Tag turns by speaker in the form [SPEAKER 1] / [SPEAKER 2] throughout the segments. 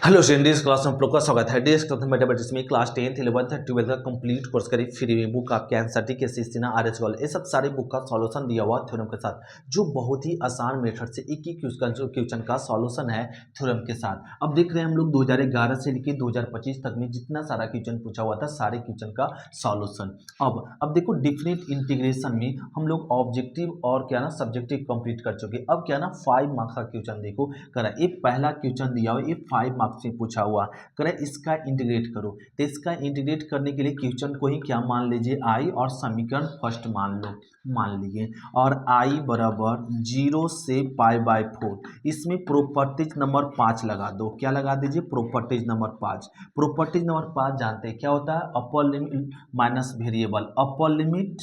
[SPEAKER 1] Hello students, class में आपका स्वागत है। डेस क्लास मैथमेटिक्स में क्लास 10th 11th 12th का कंप्लीट कोर्स करी फ्री में बुक आपके एनसीईआरटी के सिस्टीना आरएच वाले ये सब सारे बुक का सॉल्यूशन दिया हुआ थ्योरम के साथ, जो बहुत ही आसान मेथड से एक ही क्वेश्चन का सॉल्यूशन है थ्योरम के साथ। अब देख रहे हैं हम लोग 2011 से लेकर 2025 तक में जितना सारा क्वेश्चन पूछा हुआ था सारे क्वेश्चन का सॉल्यूशन। अब देखो डिफिनिट इंटीग्रेशन में हम लोग ऑब्जेक्टिव और क्या ना सब्जेक्टिव कंप्लीट कर चुके। अब क्या ना 5 मार्क्स का क्वेश्चन देखो करा, ये पहला क्वेश्चन दिया हुआ, ये 5 मार्क्स से पूछा हुआ करें। इसका इंटीग्रेट करो, तो इसका इंटीग्रेट करने के लिए क्वेश्चन को ही क्या मान लीजिए आई, और समीकरण फर्स्ट मान लीजिए, और आई बराबर 0 से π/4। इसमें प्रॉपर्टीज नंबर 5 लगा दो। क्या लगा दीजिए? Properties number 5। प्रॉपर्टीज नंबर 5 जानते हैं क्या होता है? अपर लिमिट माइनस वेरिएबल, अपर लिमिट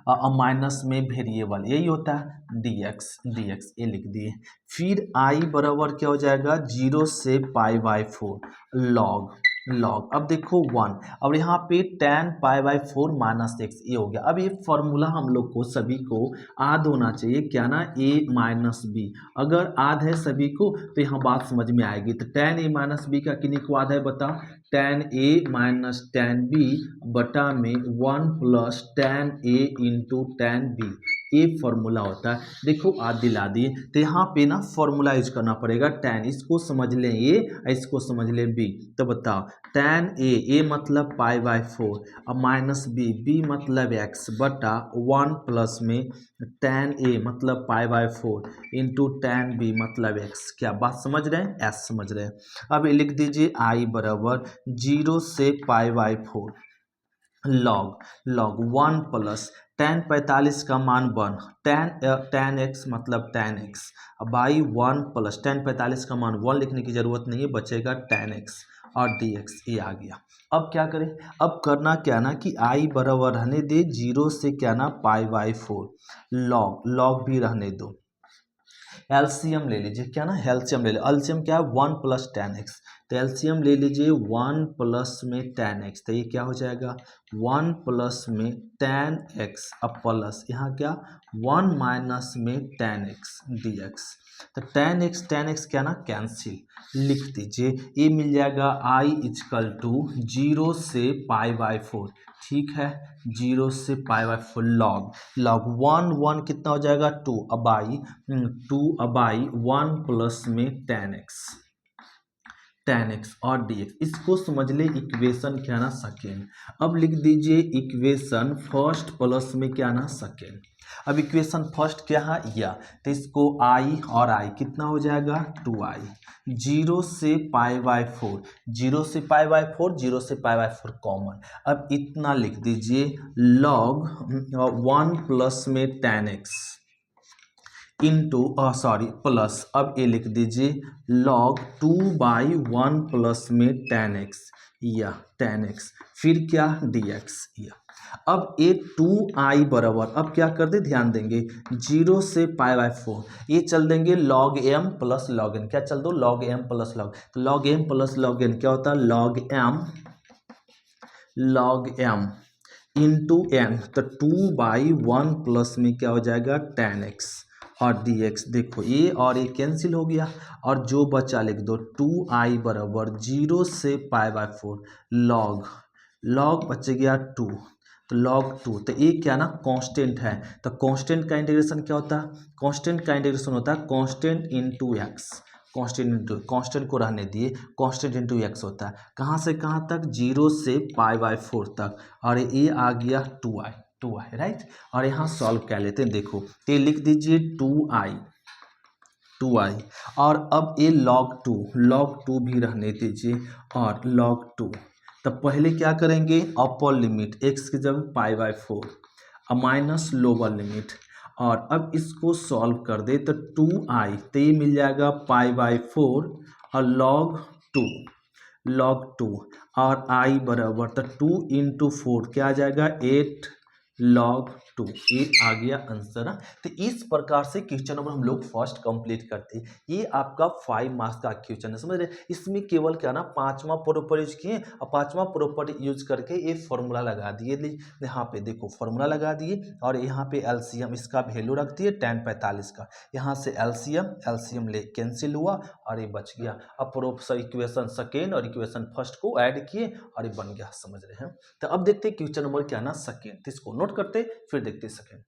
[SPEAKER 1] माइनस में वेरिएबल, यही होता है dx ये लिख दिए। फिर आई बराबर क्या हो जाएगा? 0 से π/4 लॉग अब देखो 1, अब यहाँ पे tan π/4 माइनस एक्स, ये हो गया। अब ये फॉर्मूला हम लोग को सभी को याद होना चाहिए, क्या ना a माइनस बी। अगर याद है सभी को तो यहाँ बात समझ में आएगी। तो tan a माइनस बी का किन्हीं को याद है बता? tan a minus tan b बटा में 1 plus tan a into tan b, ये फॉर्मूला होता है। देखो आज दिला दिए, तो यहाँ पे ना फॉर्मूला यूज करना पड़ेगा। tan इसको समझ लें ए, इसको समझ लें बी। तो बताओ tan ए मतलब π/4, अब माइनस बी मतलब x बटा 1 प्लस में tan ए मतलब π/4 इंटू tan बी मतलब x। क्या बात समझ रहे हैं? s समझ रहे हैं। अब ये लिख दीजिए i बराबर 0 से π/4 लॉग 1 प्लस tan 45 का मान 1, tan x मतलब tan x by 1 plus tan 45 का मान 1 लिखने की जरूरत नहीं है, बचेगा tan x और dx, ये आ गया। अब क्या करें? अब करना क्या ना कि i बराबर रहने दे 0 से क्या ना π/4, लॉग भी रहने दो। एलसीएम ले लीजिए, क्या ना एलसीएम ले लीजिए। एलसीएम क्या है? 1 प्लस tan x, तो एलसीएम ले लीजिए 1 प्लस में tan x, तो ये क्या हो जाएगा? 1 प्लस में tan x अब प्लस यहाँ क्या 1 माइनस में tan x dx। तो tan x क्या ना कैंसिल, लिख दीजिए। ये मिल जाएगा i इजकल टू 0 से π/4, ठीक है, 0 से π/4 लॉग 1 कितना हो जाएगा? 2 अब आई 1 प्लस में tan x और dx, इसको समझ ले इक्वेशन क्या ना सेकेंड। अब लिख दीजिए इक्वेशन फर्स्ट प्लस में क्या ना सेकेंड। अब इक्वेशन फर्स्ट क्या है? या तो इसको i और i कितना हो जाएगा? 2i 0 से π/4, 0 से π/4 कॉमन। अब इतना लिख दीजिए लॉग 1 प्लस में tan x इंटू प्लस, अब ये लिख दीजिए log 2/1 प्लस में tan x या tan x, फिर क्या dx या। अब ये 2i बराबर, अब क्या कर दे ध्यान देंगे, 0 से π/4 ये चल देंगे log m plus log n। क्या चल दो? log m प्लस log, तो log m plus log n क्या होता है? log m इंटू n, तो 2/1 प्लस में क्या हो जाएगा? tan x और dx। देखो ये और ये कैंसिल हो गया, और जो बचा लिख दो 2i बराबर 0 से π/4 लॉग बच गया 2, तो log 2, तो ये क्या ना कांस्टेंट है। तो कांस्टेंट का इंटीग्रेशन क्या होता है? कांस्टेंट का इंटीग्रेशन होता है कांस्टेंट इंटू एक्स, कांस्टेंट को रहने दिए, कांस्टेंट इंटू एक्स होता है। कहाँ से कहाँ तक? 0 से π/4 तक, और ये आ गया 2i, राइट। और यहाँ सॉल्व कर लेते हैं। देखो तो लिख दीजिए 2i, और अब ये log 2 भी रहने दीजिए, और log 2। तो पहले क्या करेंगे? अपर लिमिट x की जगह π/4 माइनस लोअर लिमिट, और अब इसको सॉल्व कर दे तो 2i, तो ये मिल जाएगा π/4 और log 2 और i बराबर, तो 2 इंटू 4 क्या आ जाएगा? 8 log 2, ये आ गया आंसर। तो इस प्रकार से क्वेश्चन नंबर हम लोग फर्स्ट कंप्लीट करते हैं। ये आपका 5 मार्क्स का क्वेश्चन है, समझ रहे। इसमें केवल क्या ना पांचवा प्रॉपर्टी यूज किए और पांचवा प्रॉपर्टी यूज करके ये फॉर्मूला लगा दिए। यहाँ पे देखो फॉर्मूला लगा दिए और यहाँ पे एलसीएम इसका वैल्यू रख दिए tan 45 का। यहाँ से एलसीएम ले कैंसिल हुआ और ये बच गया। अब इक्वेशन सेकेंड और इक्वेशन फर्स्ट को ऐड किए और ये बन गया, समझ रहे हैं। तो अब देखते हैं क्वेश्चन नंबर क्या ना सेकेंड, तो इसको नोट करते फिर देखते सेकेंड।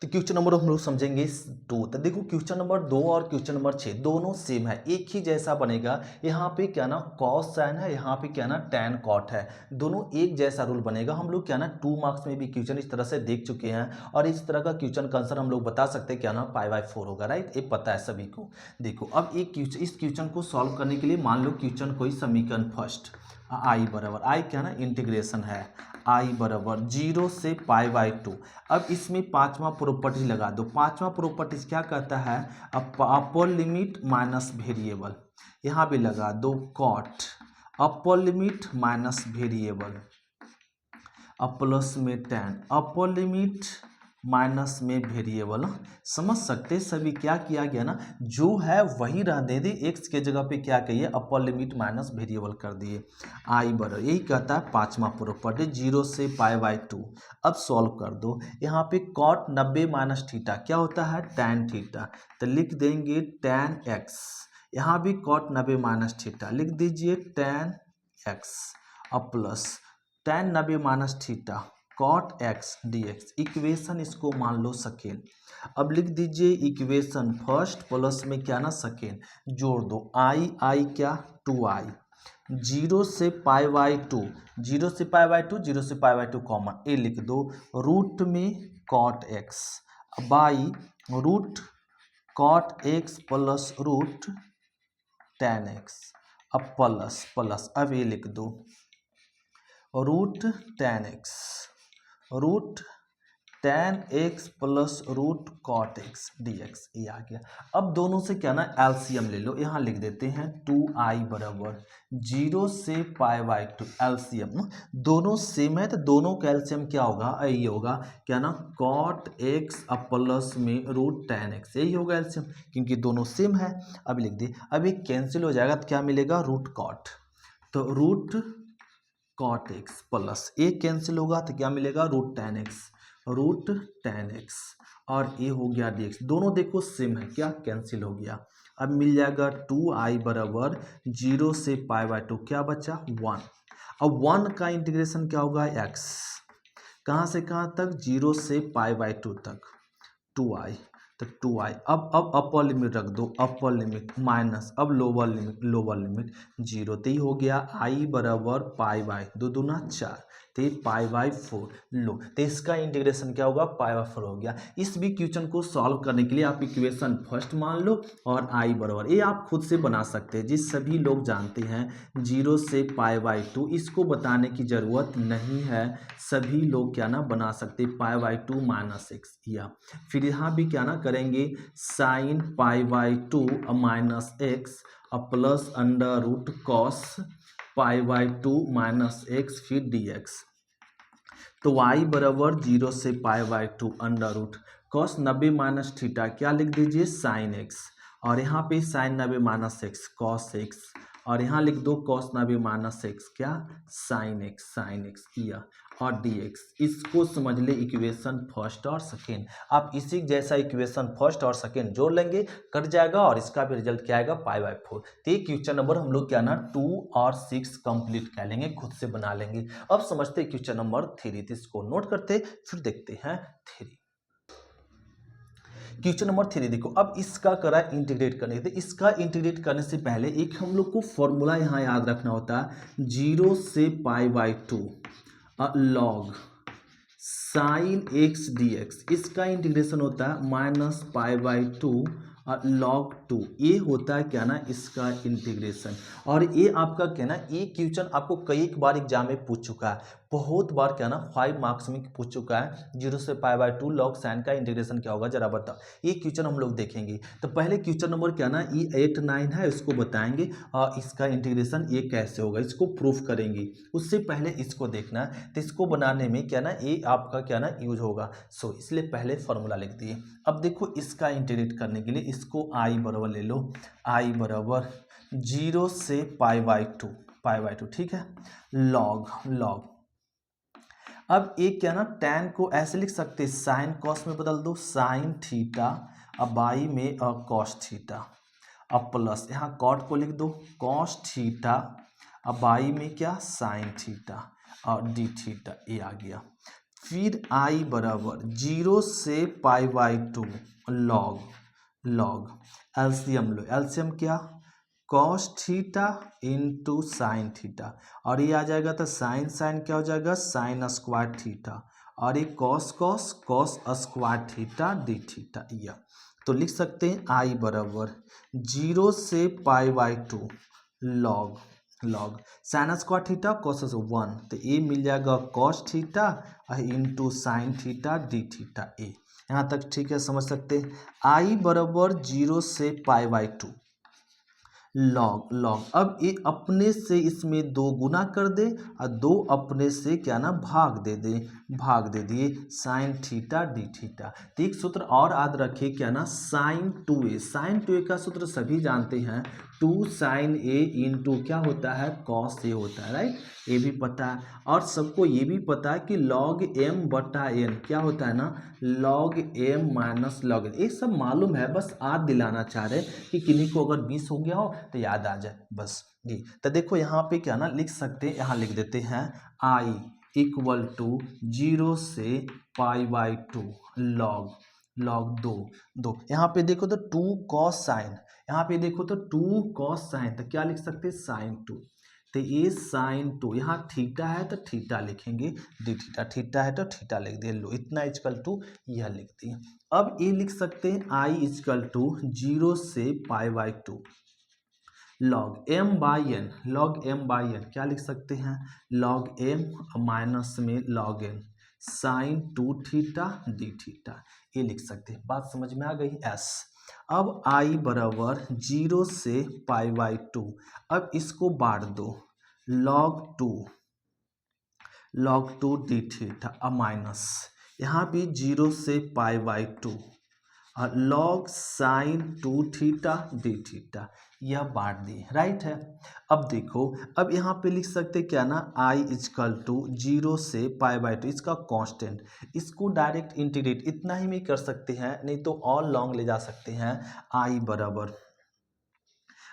[SPEAKER 1] तो क्वेश्चन नंबर हम लोग समझेंगे 2। तो देखो क्वेश्चन नंबर 2 और क्वेश्चन नंबर 6 दोनों सेम है, एक ही जैसा बनेगा। यहाँ पे क्या ना कॉस साइन है, यहाँ पे क्या ना टैन कॉट है, दोनों एक जैसा रूल बनेगा। हम लोग क्या ना 2 मार्क्स में भी क्वेश्चन इस तरह से देख चुके हैं और इस तरह का क्वेश्चन का आंसर हम लोग बता सकते हैं क्या ना π/4 होगा, राइट। ये पता है सभी को। देखो अब एक इस क्वेश्चन को सॉल्व करने के लिए मान लो क्वेश्चन कोई समीकरण फर्स्ट आई बराबर आई क्या ना इंटीग्रेशन है आई बराबर 0 से π/2। अब इसमें पांचवा प्रॉपर्टी लगा दो। पांचवा प्रॉपर्टी क्या कहता है, अपर लिमिट माइनस वेरिएबल, यहाँ भी लगा दो cot upper limit minus variable अब प्लस में tan अपर लिमिट माइनस में वेरिएबल। समझ सकते सभी क्या किया गया ना, जो है वही रहने दे, एक्स के जगह पे क्या कहिए अपर लिमिट माइनस वेरिएबल कर दिए आई बराबर, यही कहता है पांचवा प्रॉपर्टी 0 से π/2। अब सॉल्व कर दो। यहाँ पे cot 90 माइनस थीटा क्या होता है tan थीटा, तो लिख देंगे tan x। यहाँ भी cot 90 माइनस थीटा लिख दीजिए tan x अब plus tan 90 minus theta cot x dx। Equation इसको मान लो सेकेंड। अब लिख दीजिए इक्वेशन फर्स्ट प्लस में क्या ना सेकेंड, जोड़ दो आई क्या 2i 0 से π/2, 0 से π/2, 0 से π/2 कॉमन, ए लिख दो रूट में cot x by root cot x plus root tan x अब प्लस अब ये लिख दो root tan x plus root cot x dx, ये आ गया। अब दोनों से क्या ना एलसीएम ले लो, यहाँ लिख देते हैं 2i बराबर 0 से π/2 एलसीएम। दोनों सेम है तो दोनों का एलसीएम क्या होगा, यही होगा क्या ना cot x अब प्लस में रूट tan x, यही होगा एलसीएम क्योंकि दोनों सेम है। अब लिख दिए, अब ये कैंसिल हो जाएगा तो क्या मिलेगा रूट cot, तो रूट cot x प्लस ए कैंसिल होगा तो क्या मिलेगा रूट tan x और ये हो गया dx। दोनों देखो सेम है, क्या कैंसिल हो गया। अब मिल जाएगा 2i बराबर 0 से π/2 क्या बचा 1। अब 1 का इंटीग्रेशन क्या होगा x, कहाँ से कहाँ तक 0 से π/2 तक 2i, तो 2i अब अपर लिमिट रख दो, अपर लिमिट माइनस अब लोअर लिमिट 0, तो ही हो गया i बराबर π/2 दूना 4, तो ये π/4 लो, तो इसका इंटीग्रेशन क्या होगा π/4 हो गया। इस भी क्वेश्चन को सॉल्व करने के लिए आप इक्वेशन फर्स्ट मान लो और i बराबर, ये आप खुद से बना सकते हैं, जिस सभी लोग जानते हैं 0 से π/2, इसको बताने की जरूरत नहीं है, सभी लोग क्या ना बना सकते π/2 माइनस एक्स, या फिर यहाँ भी क्या ना करेंगे sine π/2 minus x plus under root cos π/2 minus x फिर dx। तो y बराबर 0 से π/2 under root cos 90 minus theta क्या लिख दीजिए साइन x, और यहाँ पे sine 90 minus x cos x, और यहाँ लिख दो कॉस 90 माइनस एक्स क्या साइन x किया और dx। इसको समझ ले इक्वेशन फर्स्ट और सेकेंड। आप इसी जैसा इक्वेशन फर्स्ट और सेकेंड जोड़ लेंगे, कट जाएगा और इसका भी रिजल्ट क्या आएगा π/4। तो ये क्वेश्चन नंबर हम लोग क्या ना 2 और 6 कंप्लीट कर लेंगे, खुद से बना लेंगे। अब समझते हैं क्वेश्चन नंबर 3, तो इसको नोट करते फिर देखते हैं 3। क्वेश्चन नंबर 3 देखो, अब इसका करा इंटीग्रेट करने के, इसका इंटीग्रेट करने से पहले एक हम लोग को फॉर्मूला यहाँ याद रखना होता है 0 से π/2 लॉग साइन x dx, इसका इंटीग्रेशन होता है माइनस π/2 log 2, ये होता है क्या ना इसका इंटीग्रेशन। और ये आपका क्या ना ये क्वेश्चन आपको कई बार एग्जाम में पूछ चुका है, बहुत बार क्या ना 5 मार्क्स में पूछ चुका है, 0 से π/2 log साइन का इंटीग्रेशन क्या होगा जरा बताओ। ये क्वेश्चन हम लोग देखेंगे। तो पहले क्वेश्चन नंबर क्या ना ये 8 9 है, इसको बताएंगे और इसका इंटीग्रेशन ये कैसे होगा, इसको प्रूफ करेंगे। उससे पहले इसको देखना, तो इसको बनाने में क्या ना ये आपका क्या ना यूज होगा। सो इसलिए पहले फॉर्मूला लिख दिए। अब देखो इसका इंटीग्रेट करने के लिए इसको आई बराबर ले लो, आई बराबर 0 से π/2 ठीक है, लॉग। अब एक क्या ना tan को ऐसे लिख सकते हैं, साइन कॉस में बदल दो, साइन थीटा, अब बाई में कॉस थीटा, अब प्लस यहाँ कॉट को लिख दो कॉस थीटा, अब बाई में क्या साइन थीटा और डी थीटा, ये आ गया। फिर आई बराबर 0 से π/2 लॉग एलसीएम लो, एलसीएम क्या cos theta into sine theta, और ये आ जाएगा तो साइन क्या हो जाएगा साइन स्क्वायर थीटा, और ये cos square theta d theta. या तो लिख सकते हैं आई बराबर 0 से π/2 log sine square theta cos 1, तो ये मिल जाएगा cos theta into sine theta d theta. ए यहाँ तक ठीक है, समझ सकते हैं। आई बराबर 0 से π/2 लॉग अब ये अपने से इसमें 2 गुना कर दे और 2 अपने से क्या ना भाग दे दिए साइन थीटा डी थीटा। तो एक सूत्र और याद रखिए क्या ना साइन 2a का सूत्र सभी जानते हैं, 2 साइन ए इंटू क्या होता है कॉस ए होता है, राइट, ये भी पता है। और सबको ये भी पता है कि लॉग एम बटा एन क्या होता है ना log M minus log N, ये सब मालूम है, बस याद दिलाना चाह रहे कि किन्हीं को अगर 20 हो गया हो तो याद आ जाए बस जी। तो देखो यहाँ पे क्या ना लिख सकते हैं, यहाँ लिख देते हैं आई इक्वल टू 0 से π/2 लॉग 2। यहाँ पे देखो तो 2 कॉस साइन, यहाँ पे देखो तो 2 कॉस साइन, तो क्या लिख सकते हैं साइन 2, तो ये साइन 2, यहाँ थीटा है तो थीटा लिखेंगे, डी थीटा है तो थीटा लिख दिए, लो इतना इक्वल टू यह लिख दिए। अब ये लिख सकते हैं आई इक्वल टू 0 से π/2 लॉग एम बाई एन क्या लिख सकते हैं लॉग एम माइनस में log N sine 2 theta d theta, ये लिख सकते हैं। बात समझ में आ गई। एस अब आई बराबर 0 से π/2, अब इसको बांट दो log 2 डी थीटा, अब माइनस यहाँ भी 0 से π/2 और log sine 2 theta d theta, यह बांट दिए, राइट है। अब देखो, अब यहाँ पे लिख सकते क्या ना आई इक्वल टू 0 से π/2, इसका कांस्टेंट, इसको डायरेक्ट इंटीग्रेट इतना ही में कर सकते हैं, नहीं तो और लॉन्ग ले जा सकते हैं। आई बराबर,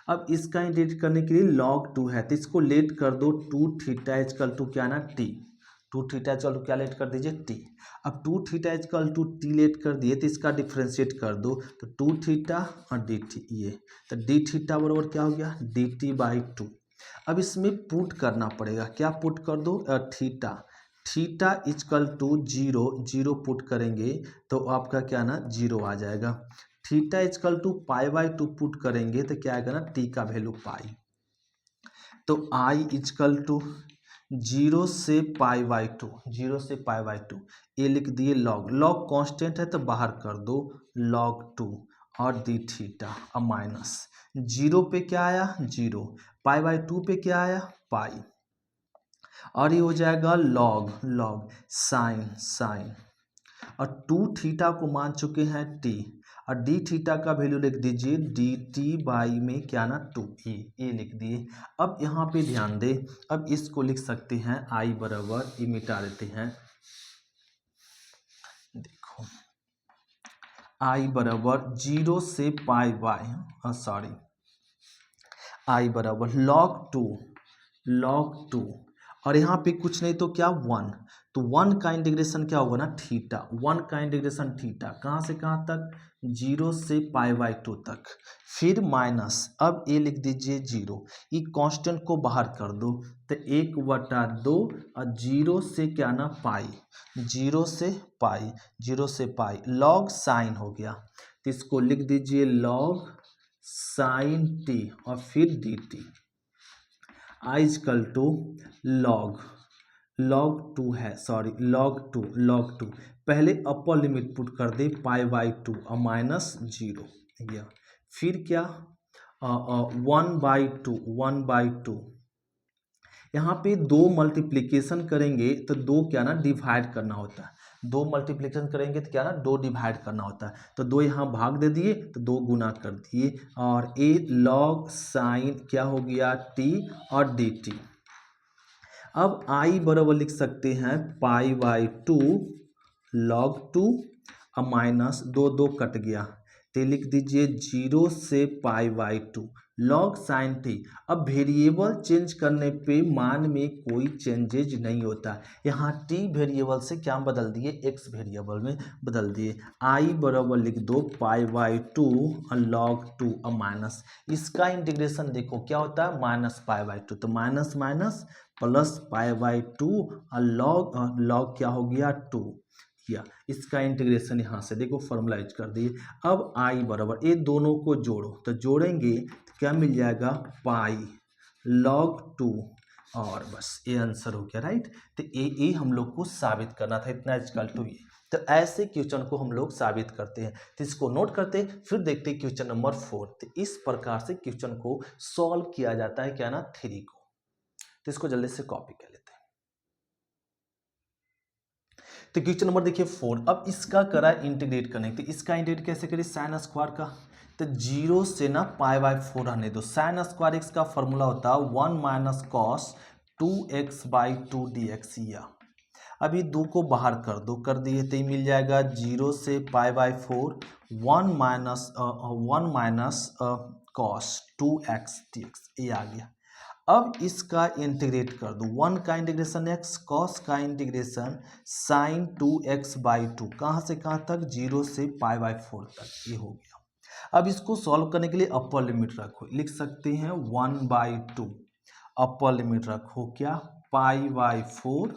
[SPEAKER 1] अब इसका इंटीग्रेट करने के लिए log 2 है तो इसको लेट कर दो 2 थीटा इक्वल टू क्या ना टी, 2 थीटा इक्वल टू क्या लेट कर दीजिए टी। अब 2 theta equal to t let कर दिए तो इसका डिफ्रेंशिएट कर दो, तो 2 थीटा और डी टी, ये तो डी थीटा बराबर क्या हो गया डी टी बाई 2। अब इसमें पुट करना पड़ेगा, क्या पुट कर दो थीटा इक्वल टू 0 पुट करेंगे तो आपका क्या ना 0 आ जाएगा। थीटा इक्वल टू π/2 पुट करेंगे तो क्या आएगा ना टी का वैल्यू पाई, तो आई इक्वल टू 0 से π/2 ये लिख दिए लॉग कांस्टेंट है तो बाहर कर दो log 2 और डी थीटा, अब माइनस 0 पे क्या आया 0, π/2 पे क्या आया पाई, और ये हो जाएगा log साइन और 2 थीटा को मान चुके हैं टी, और डी थीटा का वैल्यू लिख दीजिए डी टी बाई में क्या ना 2 ए लिख दिए। अब यहाँ पे ध्यान दे, अब इसको लिख सकते हैं आई बराबर, ये मिटा देते हैं, देखो आई बराबर 0 से आई बराबर log 2 और यहाँ पे कुछ नहीं तो क्या 1, तो 1 का इंटीग्रेशन क्या होगा ना थीटा, 1 का इंटीग्रेशन थीटा कहाँ से कहाँ तक 0 से π/2 तक, फिर माइनस, अब ये लिख दीजिए 0, ये कांस्टेंट को बाहर कर दो तो 1/2 और 0 से क्या ना पाई, 0 से पाई लॉग साइन हो गया, तो इसको लिख दीजिए लॉग साइन टी और फिर d t, I equal to log 2 है, सॉरी log 2 पहले अपर लिमिट पुट कर दे π/2 और माइनस 0 या फिर क्या 1/2 यहाँ पे दो मल्टीप्लिकेशन करेंगे तो दो क्या ना डिवाइड करना होता है, दो मल्टीप्लिकेशन करेंगे तो क्या ना दो डिवाइड करना होता है, तो दो यहाँ भाग दे दिए तो दो गुना कर दिए और ए लॉग साइन क्या हो गया टी और डी टी। अब आई बराबर लिख सकते हैं π/2 log 2 और माइनस दो दो कट गया तो लिख दीजिए 0 से π/2 log साइन टी। अब वेरिएबल चेंज करने पे मान में कोई चेंजेज नहीं होता, यहाँ टी वेरिएबल से क्या बदल दिए एक्स वेरिएबल में बदल दिए। आई बराबर लिख दो π/2 log 2 और माइनस इसका इंटीग्रेशन देखो क्या होता है माइनस π/2 तो माइनस माइनस प्लस π/2 और log क्या हो गया 2 किया, इसका इंटीग्रेशन यहाँ से देखो फॉर्मुलाइज कर दिए। अब आई बराबर ये दोनों को जोड़ो तो जोड़ेंगे तो क्या मिल जाएगा पाई log 2 और बस ये आंसर हो गया राइट। तो ये हम लोग को साबित करना था इतना इक्वल टू ये। तो ऐसे क्वेश्चन को हम लोग साबित करते हैं, तो इसको नोट करते फिर देखते क्वेश्चन नंबर 4। तो इस प्रकार से क्वेश्चन को सॉल्व किया जाता है क्या ना 3 को। तो इसको जल्दी से कॉपी कर लेते हैं। तो क्वेश्चन नंबर देखिए 4। अब इसका करा इंटीग्रेट करने, तो इसका इंटीग्रेट कैसे करें साइन स्क्वायर का, तो 0 से ना π/4 रहने दो। साइन स्क्वायर एक्स का फॉर्मूला होता है 1 माइनस कॉस 2x/2 dx या अभी दो को बाहर कर दो कर दिए तो ये मिल जाएगा 0 से π/4 1 माइनस कॉस 2x dx ये आ गया। अब इसका इंटीग्रेट कर दो 1 का इंटीग्रेशन x cos का इंटीग्रेशन साइन 2x/2 कहाँ से कहाँ तक 0 से π/4 तक ये हो गया। अब इसको सॉल्व करने के लिए अपर लिमिट रखो, लिख सकते हैं 1/2 अपर लिमिट रखो क्या π/4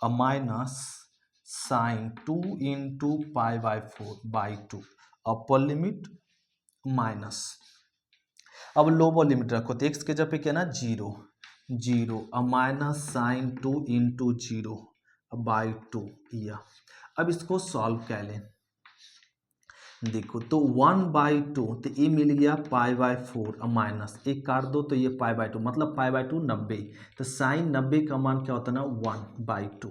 [SPEAKER 1] और minus sine 2 into π/4/2 upper limit minus अब लोअर लिमिट रखो तो एक्स के जगह पे क्या ना 0 और माइनस साइन 2 इंटू 0/2 या अब इसको सॉल्व कर लें। देखो तो 1/2 तो ये मिल गया π/4 और माइनस एक काट दो तो ये π/2 मतलब π/2 90 तो साइन 90 का मान क्या होता है ना 1/2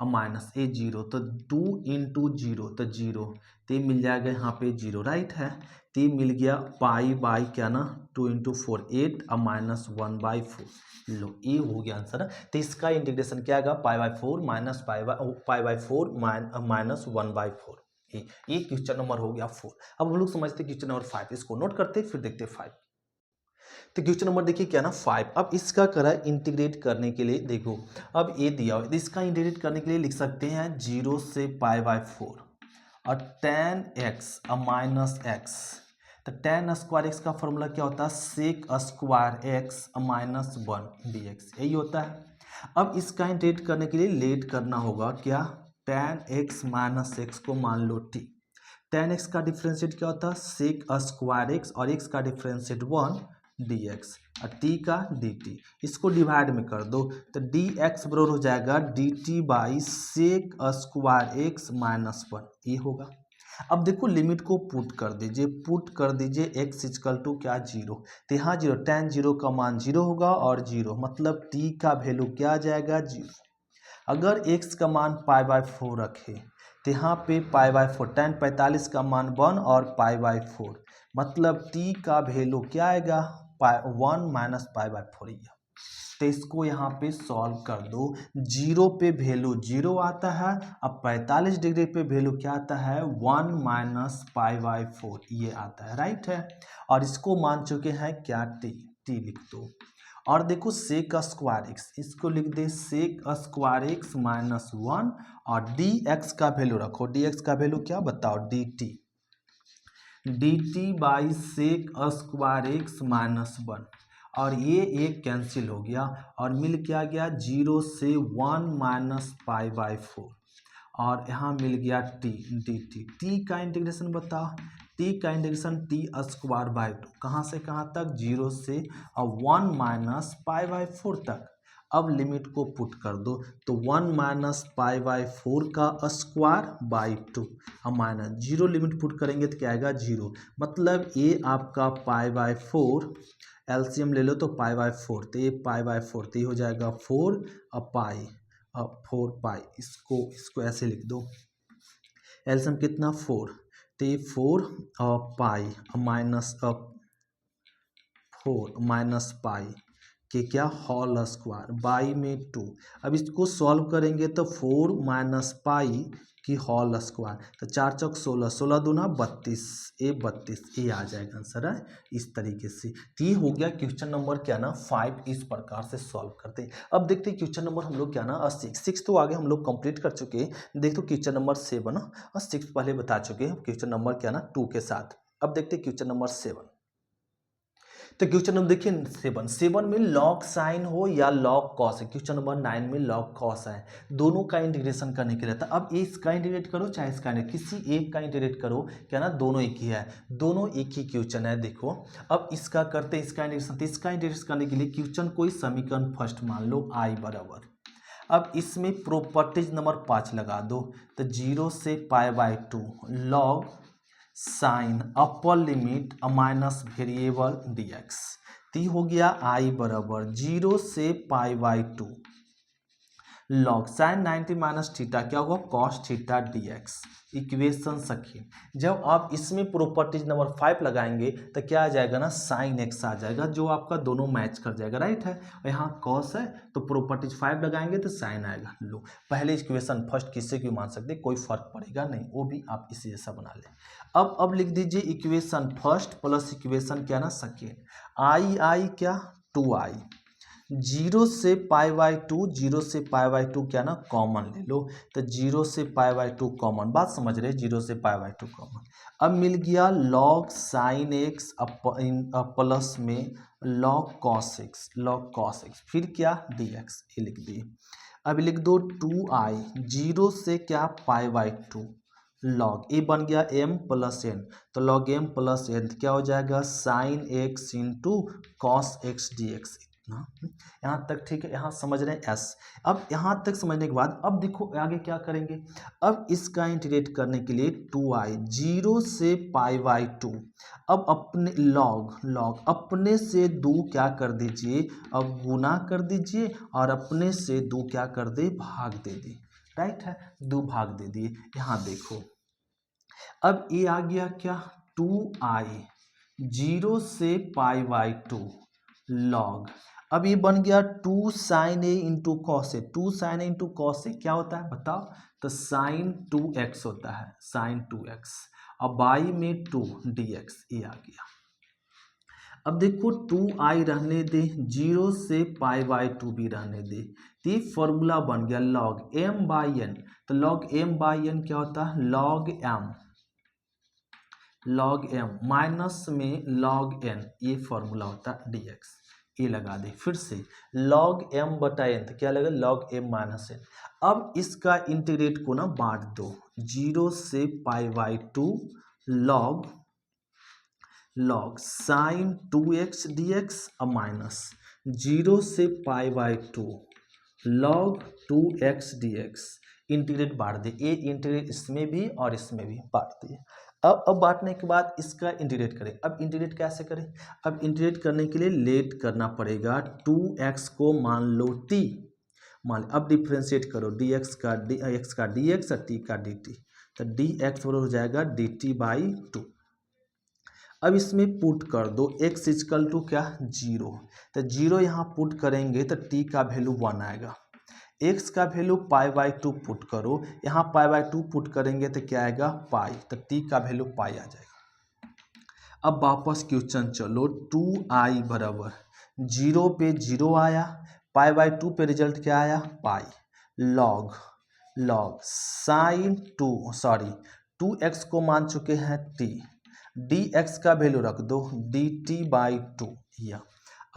[SPEAKER 1] और माइनस ए 0 तो 2 इंटू 0 तो 0 तो ये मिल जाएगा यहाँ पे 0 राइट है। तो ये मिल गया पाई क्या ना 2 इंटू 4 8 और माइनस 1/4 लो ये हो गया आंसर। तो इसका इंटीग्रेशन क्या आएगा π/4 माइनस π/4 माइनस 1/4 ये क्वेश्चन नंबर हो गया 4। अब हम लोग समझते क्वेश्चन नंबर 5, इसको नोट करते फिर देखते 5। तो क्वेश्चन नंबर देखिए क्या ना 5। अब इसका करा इंटीग्रेट करने के लिए देखो अब ये दिया हुआ इसका इंटीग्रेट करने के लिए लिख सकते हैं 0 से π/4 और tan x और माइनस एक्स। तो tan स्क्वायर एक्स का फॉर्मूला क्या होता है sec square x minus 1 dx यही होता है। अब इसका इंटीग्रेट करने के लिए लेट करना होगा क्या tan x माइनस एक्स को मान लो t। tan x का डिफ्रेंशिएट क्या होता है सेक स्क्वायर एक्स और x का डिफ्रेंशिएट 1 dx और t का dt इसको डिवाइड में कर दो तो dx बराबर हो जाएगा dt by sec square x minus 1 ये होगा। अब देखो लिमिट को पुट कर दीजिए x इक्वल टू क्या 0 तो यहाँ 0 tan 0 का मान 0 होगा और 0 मतलब t का वैल्यू क्या आ जाएगा 0। अगर x का मान π/4 रखे तो यहाँ पे π/4 tan 45 का मान 1 और π/4 मतलब t का वैल्यू क्या आएगा 1 माइनस π/4 तो इसको यहाँ पे सॉल्व कर दो 0 पे वैल्यू 0 आता है अब 45 डिग्री पे वैल्यू क्या आता है 1 माइनस π/4 ये आता है राइट है। और इसको मान चुके हैं क्या t लिख दो और देखो सेक स्क्वायर एक्स इसको लिख दे सेक स्क्वायर एक्स माइनस 1 और dx का वैल्यू रखो dx का वैल्यू क्या बताओ dt by sec square x minus 1 और ये एक कैंसिल हो गया और मिल क्या गया 0 से 1 माइनस π/4 और यहाँ मिल गया t dt t का इंटीग्रेशन बताओ t का इंटीग्रेशन t स्क्वायर बाई 2 कहाँ से कहाँ तक 0 से 1 माइनस π/4 तक अब लिमिट को पुट कर दो तो 1 माइनस पाई बाई 4 का स्क्वायर बाई 2, अब माइनस 0 लिमिट पुट करेंगे तो क्या आएगा 0, मतलब ये आपका पाई बाई 4, एलसीएम ले लो तो पाई बाई 4, तो ये पाई बाई 4 तो ये हो जाएगा 4 अब पाई, अब 4 पाई, इसको ऐसे लिख दो, एलसीएम कितना 4, तो ये 4 पाई माइनस 4 माइनस पाई के क्या होल स्क्वायर बाई में 2। अब इसको सॉल्व करेंगे तो 4 माइनस पाई की होल स्क्वायर, तो 4 चौक 16, 16 दूना 32, ये 32 ये आ जाएगा आंसर है इस तरीके से। तो ये हो गया क्वेश्चन नंबर क्या ना 5, इस प्रकार से सॉल्व करते हैं। अब देखते हैं क्वेश्चन नंबर हम लोग क्या ना 6 तो आगे हम लोग कंप्लीट कर चुके हैं। देखो क्वेश्चन नंबर 7 और 6 पहले बता चुके हैं, क्वेश्चन नंबर क्या ना 2 के साथ। अब देखते हैं क्वेश्चन नंबर 7। तो क्वेश्चन नंबर देखिए 7 में लॉग साइन हो या लॉग कॉस है, क्वेश्चन नंबर 9 में लॉग कॉस है, दोनों का इंटीग्रेशन करने के लिए था। अब इसका इंटीग्रेट करो चाहे इसका किसी एक का इंटीग्रेट करो, क्या ना दोनों एक ही है, दोनों एक ही क्वेश्चन है। देखो अब इसका करते हैं इसका इंटीग्रेशन, तो इसका इंटीग्रेशन करने के लिए क्वेश्चन कोई समीकरण फर्स्ट मान लो आई बराबर, अब इसमें प्रॉपर्टीज नंबर 5 लगा दो, तो 0 से pi by 2 log sign upper limit minus variable dx, ती हो गया आई बराबर 0 से pi by 2 log sign 90 minus theta क्या होगा cos theta dx, equation second. जब आप इसमें प्रॉपर्टीज नंबर 5 लगाएंगे तो क्या आ जाएगा ना साइन x आ जाएगा, जो आपका दोनों मैच कर जाएगा, राइट है। और यहाँ कॉस है तो प्रॉपर्टीज 5 लगाएंगे तो साइन आएगा। लो पहले इक्वेशन फर्स्ट किससे क्यों मान सकते, कोई फर्क पड़ेगा नहीं, वो भी आप इसी जैसा बना लें। अब लिख दीजिए इक्वेशन फर्स्ट प्लस इक्वेशन क्या ना सेकेंड, आई क्या 2i, 0 से पाई बाई 2, 0 से पाई बाई 2 क्या ना कॉमन ले लो, तो 0 से पाई बाई 2 कॉमन, बात समझ रहे, 0 से पाई बाई 2 कॉमन। अब मिल गया लॉग साइन एक्स प्लस में लॉग कॉस एक्स, फिर क्या dx, ये लिख दिए। अब लिख दो 2i, 0 से क्या पाई बाई 2 लॉग, ये बन गया m प्लस एन, तो लॉग m प्लस एन क्या हो जाएगा sine x into cos x D x. यहाँ तक ठीक है, यहाँ समझ रहे हैं एस। अब यहाँ तक समझने के बाद अब देखो आगे क्या करेंगे, अब इसका इंटीग्रेट करने के लिए 2i, 0 से पाई बाई 2, अब अपने लॉग अपने से 2 क्या कर दीजिए, अब गुना कर दीजिए, और अपने से 2 क्या कर दे भाग दे दी, राइट है, 2 भाग दे दिए। यहाँ देखो अब ये आ गया क्या 2i, 0 से पाई बाई 2 लॉग, अब ये बन गया 2 sign A into cos A, 2 sign A into cos A क्या होता है बताओ, तो साइन 2x होता है, साइन 2x, अब बाई में 2 dx, ये आ गया। अब देखो 2i रहने दे, 0 से पाई बाई 2 भी रहने दे, तो ये फॉर्मूला बन गया लॉग m बाई एन, तो लॉग m बाई एन क्या होता है लॉग m माइनस में लॉग n, ये फॉर्मूला होता है dx, ये लगा दे। फिर से log m बटा n, तो क्या लगा log m माइनस n। अब इसका इंटीग्रेट को ना बांट दो, 0 से pi by 2 log sign 2x dx, अब माइनस 0 से pi by 2 log 2x dx, integrate बांट दे, ये इंटीग्रेट इसमें भी और इसमें भी बांट दिए। अब बांटने के बाद इसका इंटीग्रेट करें। अब इंटीग्रेट कैसे करें, अब इंटीग्रेट करने के लिए लेट करना पड़ेगा, 2x को मान लो t, मान अब डिफ्रेंशिएट करो dx का x का dx और t का dt, तो dx बराबर हो जाएगा dt बाई 2। अब इसमें पुट कर दो x इक्वल टू क्या 0, तो 0 यहाँ पुट करेंगे तो t का वैल्यू 1 आएगा, x का वैल्यू पाई बाई 2 पुट करो, यहाँ पाई बाई 2 पुट करेंगे तो क्या आएगा पाई, तो t का वैल्यू पाई आ जाएगा। अब वापस क्वेश्चन चलो, 2i बराबर 0 पे 0 आया, पाई बाई 2 पे रिजल्ट क्या आया पाई, लॉग साइन 2x को मान चुके हैं t, dx का वैल्यू रख दो dt बाई 2, या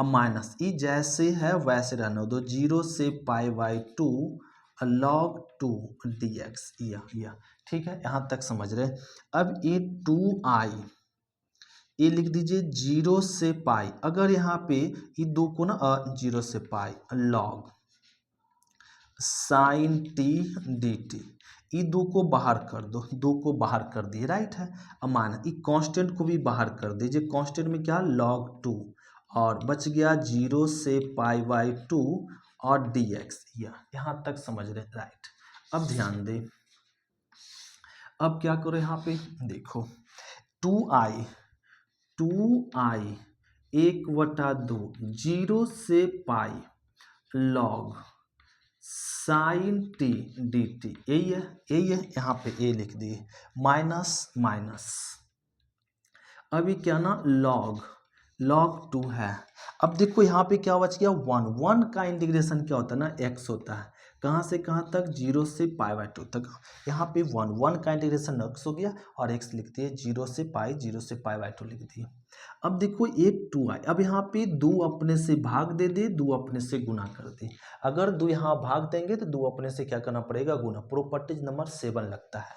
[SPEAKER 1] अब माइनस ई जैसे है वैसे रहने दो, 0 से पाई बाई 2 लॉग 2 dx, या ठीक है, यहाँ तक समझ रहे। अब ये 2i ये लिख दीजिए 0 से पाई, अगर यहाँ पे ये 2 को ना 0 से pi log sign t d T. ये दो को बाहर कर दो, दो को बाहर कर दिए, राइट है। अब मान ये कांस्टेंट को भी बाहर कर दीजिए, कांस्टेंट में क्या log 2 और बच गया 0 से π/2 और dx। यहाँ तक समझ रहे, राइट। अब ध्यान दे, अब क्या करो यहाँ पे देखो 2i 1/2 0 से pi log sine t d t, यही है यहाँ पे ए लिख दिए, माइनस माइनस। अभी क्या ना log 2 है। अब देखो यहाँ पे क्या बच गया 1 का इंटीग्रेशन क्या होता है ना x होता है, कहाँ से कहाँ तक 0 से π/2 तक। यहाँ पे 1 का इंटीग्रेशन x हो गया और x लिख दिए 0 से π/2 लिख दिए। अब देखो ये 2i, अब यहाँ पे 2 अपने से भाग दे दे, 2 अपने से गुना कर दे। अगर 2 यहाँ भाग देंगे तो 2 अपने से क्या करना पड़ेगा, गुना। प्रॉपर्टीज नंबर 7 लगता है।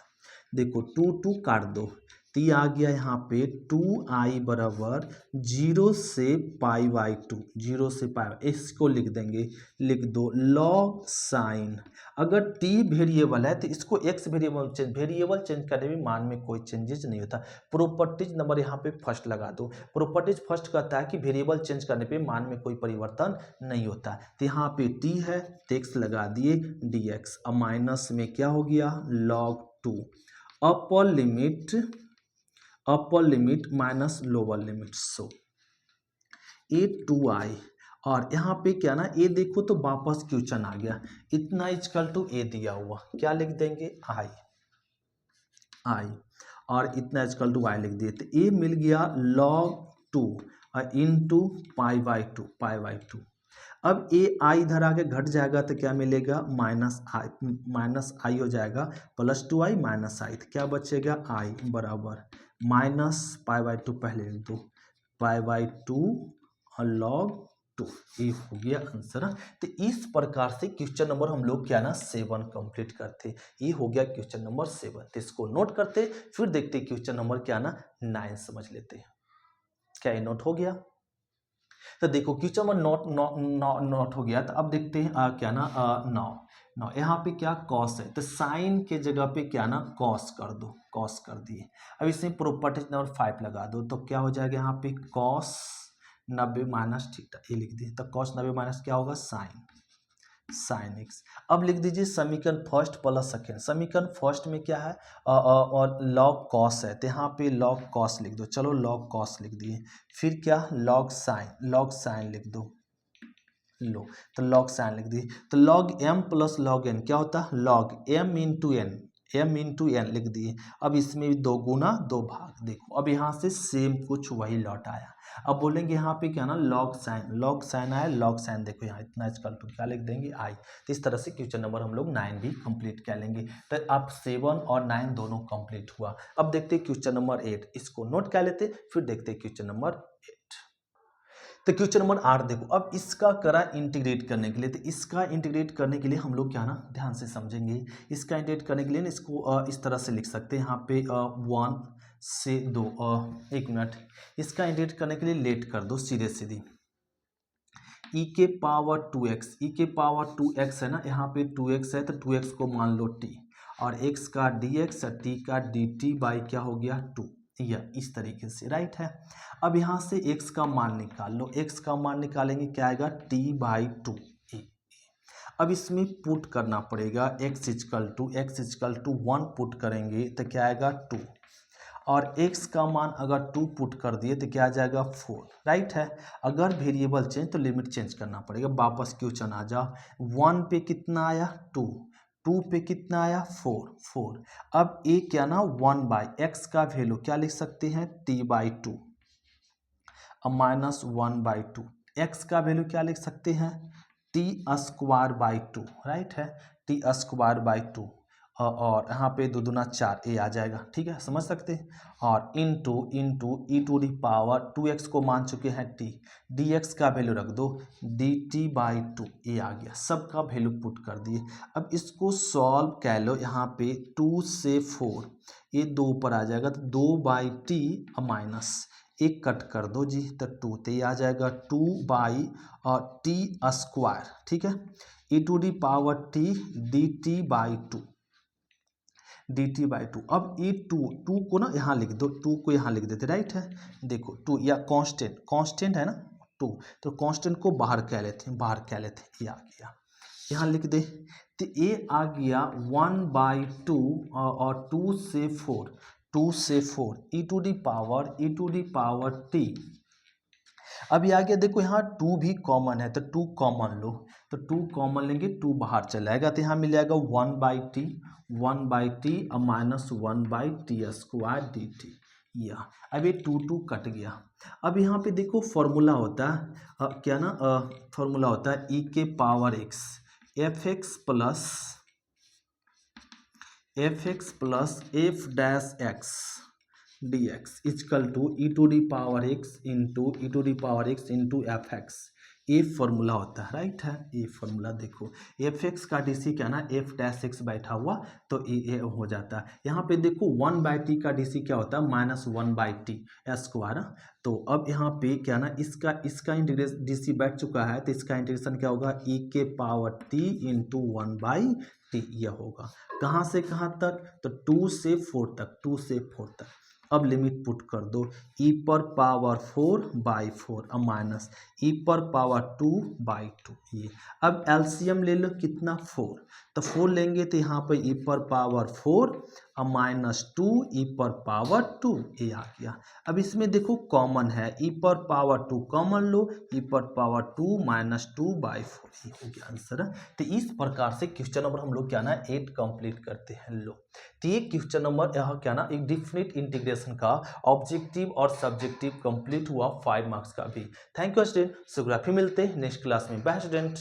[SPEAKER 1] देखो 2 काट दो तो ये आ गया यहाँ पे 2i बराबर 0 से π/2, 0 से π, इसको लिख देंगे, लिख दो log साइन। अगर t वेरिएबल है तो इसको x वेरिएबल चेंज करने में मान में कोई चेंजेस नहीं होता। प्रॉपर्टीज नंबर यहाँ पे फर्स्ट लगा दो। प्रॉपर्टीज फर्स्ट कहता है कि वेरिएबल चेंज करने पे मान में कोई परिवर्तन नहीं होता। तो यहाँ पे t है तो x लगा दिए dx। अब माइनस में क्या हो गया log 2, upper limit minus lower limit. So ये 2i और यहाँ पे क्या ना ए देखो तो वापस क्वेश्चन आ गया, इतना इक्वल टू ए दिया हुआ, क्या लिख देंगे i और इतना इक्वल टू y लिख दिए। तो ए मिल गया log 2 इंटू π/2। अब ए आई इधर आके घट जाएगा तो क्या मिलेगा माइनस आई हो जाएगा, प्लस 2i माइनस आई, तो क्या बचेगा i बराबर माइनस π/2, पहले लिख दो π/2 और log 2। ये हो गया आंसर। तो इस प्रकार से क्वेश्चन नंबर हम लोग क्या ना 7 कंप्लीट करते। ये हो गया क्वेश्चन नंबर 7। तो इसको नोट करते, फिर देखते क्वेश्चन नंबर क्या ना 9 समझ लेते। क्या ये नोट हो गया? तो देखो क्वेश्चन नंबर नोट हो गया। तो अब देखते हैं क्या ना 9 यहाँ पे क्या कॉस है, तो साइन के जगह पे क्या ना कॉस कर दो, कॉस कर दिए। अब इसमें प्रॉपर्टीज नंबर 5 लगा दो तो क्या हो जाएगा यहाँ पे कॉस 90 माइनस थीटा, ये लिख दिए। तो कॉस 90 माइनस क्या होगा साइन एक्स। अब लिख दीजिए समीकरण फर्स्ट प्लस सेकेंड। समीकरण फर्स्ट में क्या है और लॉग कॉस है, तो यहाँ पे लॉग कॉस लिख दो। चलो लॉग कॉस लिख दिए। फिर क्या लॉग साइन लिख दो, लो तो लॉग साइन लिख दिए। तो log M plus log N क्या होता है, लॉग एम इंटू एन लिख दिए। अब इसमें 2 गुना 2 भाग। देखो अब यहाँ से सेम कुछ वही लौट आया। अब बोलेंगे यहाँ पे क्या ना लॉग साइन आया, लॉग साइन देखो यहाँ इतना इक्वल टू क्या लिख देंगे आई। तो इस तरह से क्वेश्चन नंबर हम लोग 9 भी कंप्लीट कर लेंगे। तो अब 7 और 9 दोनों कंप्लीट हुआ। अब देखते क्वेश्चन नंबर 8, इसको नोट कर लेते, फिर देखते क्वेश्चन नंबर 8। तो क्वेश्चन नंबर 8 देखो, अब इसका करा इंटीग्रेट करने के लिए। तो इसका इंटीग्रेट करने के लिए हम लोग क्या ना ध्यान से समझेंगे। इसका इंटीग्रेट करने के लिए इसको इस तरह से लिख सकते हैं, यहाँ पे 1 से 2 1 मिनट। इसका इंटीग्रेट करने के लिए लेट कर दो सीधे सीधी e के पावर 2x है ना, यहाँ पे 2x है तो 2x को मान लो t और x का dx और t का dt बाई क्या हो गया 2, या इस तरीके से, राइट है। अब यहाँ से x का मान निकाल लो, x का मान निकालेंगे क्या आएगा t/2। अब इसमें पुट करना पड़ेगा x इक्वल टू 1 पुट करेंगे तो क्या आएगा 2 और x का मान अगर 2 पुट कर दिए तो क्या आ जाएगा 4, राइट है। अगर वेरिएबल चेंज तो लिमिट चेंज करना पड़ेगा। वापस क्वेश्चन आ जा, 1 पे कितना आया 2 पे कितना आया 4। अब ए क्या ना 1/x का वैल्यू क्या लिख सकते हैं t/2, अब माइनस 1/2। x का वैल्यू क्या लिख सकते हैं t²/2, राइट है, t²/2 और यहाँ पे 2 दूना 4 ए आ जाएगा, ठीक है, समझ सकते हैं। और इंटू e⁻, 2x को मान चुके हैं t, dx का वैल्यू रख दो dt/2, ए आ गया। सबका वैल्यू पुट कर दिए। अब इसको सॉल्व कर लो, यहाँ पे 2 से 4 ये 2 ऊपर आ जाएगा तो 2/t माइनस एक कट कर दो जी, तो 2 तो ये आ जाएगा 2/t², ठीक है, e⁻t dt/2। अब ये टू को ना यहाँ लिख दो, 2 को यहाँ लिख देते, राइट है। देखो 2 या कांस्टेंट है ना 2, तो कांस्टेंट को बाहर क्या लेते हैं, ये आ गया, यहाँ लिख दे। तो ये आ गया 1/2 और 2 से 4 e⁻t। अब ये आ गया, देखो यहाँ 2 भी कॉमन है, तो 2 कॉमन लो, तो 2 कॉमन लेंगे, 2 बाहर चला जाएगा, तो यहाँ मिल जाएगा 1/t -1/t² dt। या अब ये 2 कट गया। अब यहाँ पे देखो फॉर्मूला होता है क्या ना, फॉर्मूला होता है e⁻x fx plus f'(x) dx equal to e⁻x into fx। ये फॉर्मूला होता है, राइट है। ये फॉर्मूला देखो, fx का डीसी क्या ना f'(x) बैठा हुआ, तो ये हो जाता है। यहाँ पे देखो 1/t का डीसी क्या होता है, -1/t²। तो अब यहाँ पे क्या ना इसका इंटीग्रेशन डीसी बैठ चुका है, तो इसका इंटीग्रेशन क्या होगा, e⁻t इंटू 1/t यह होगा। कहाँ से कहाँ तक, तो 2 से 4 तक। अब लिमिट पुट कर दो, e⁻4/4 अब माइनस e⁻2/2 ये। अब एलसीएम ले लो, कितना 4, तो 4 लेंगे तो यहाँ पर e⁻4 अब -2 e⁻2 ये आ गया। अब इसमें देखो कॉमन है, e⁻2 कॉमन लो, e⁻2 -2/4 ये हो गया आंसर। तो इस प्रकार से क्वेश्चन नंबर हम लोग क्या ना 8 कंप्लीट करते हैं। लो, तो ये क्वेश्चन नंबर यहाँ क्या ना एक डिफिनिट इंटीग्रेशन का ऑब्जेक्टिव और सब्जेक्टिव कंप्लीट हुआ 5 मार्क्स का भी। थैंक यू स्टूडेंट, शुक्रिया, फिर मिलते हैं नेक्स्ट क्लास में। Bye student.